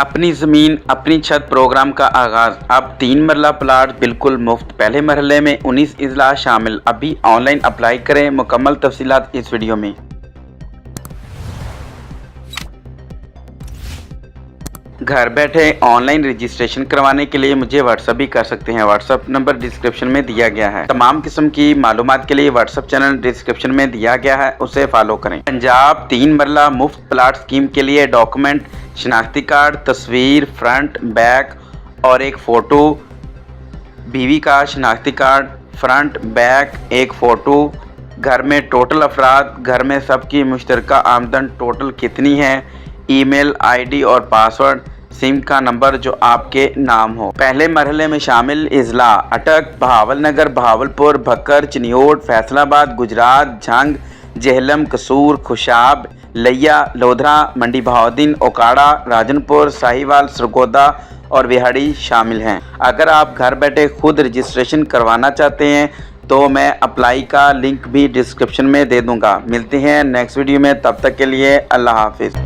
अपनी ज़मीन अपनी छत प्रोग्राम का आगाज़। अब 3 मरला प्लाट बिल्कुल मुफ्त। पहले मरहले में 19 इजला शामिल। अभी ऑनलाइन अप्लाई करें। मुकम्मल तफसीलात इस वीडियो में। घर बैठे ऑनलाइन रजिस्ट्रेशन करवाने के लिए मुझे व्हाट्सअप भी कर सकते हैं। व्हाट्सअप नंबर डिस्क्रिप्शन में दिया गया है। तमाम किस्म की मालूमात के लिए व्हाट्सअप चैनल डिस्क्रिप्शन में दिया गया है, उसे फॉलो करें। पंजाब 3 मरला मुफ्त प्लाट स्कीम के लिए डॉक्यूमेंट शनाख्ती कार्ड, तस्वीर फ्रंट बैक और एक फ़ोटो, बीवी का शनाख्ती कार्ड फ्रंट बैक एक फ़ोटो, घर में टोटल अफराद, घर में सबकी मुश्तरका आमदन टोटल कितनी है, ईमेल आईडी और पासवर्ड, सिम का नंबर जो आपके नाम हो। पहले मरहले में शामिल इजला अटक, बहावलनगर, बहावलपुर, भक्कर, चिन्योट, फैसलाबाद, गुजरात, झंग, जेहलम, कसूर, खुशाब, लिया, लोधरा, मंडी बहाउद्दीन, ओकाड़ा, राजनपुर, साहिवाल, सरगोदा और विहाड़ी शामिल हैं। अगर आप घर बैठे खुद रजिस्ट्रेशन करवाना चाहते हैं तो मैं अप्लाई का लिंक भी डिस्क्रिप्शन में दे दूंगा। मिलते हैं नेक्स्ट वीडियो में, तब तक के लिए अल्लाह हाफिज़।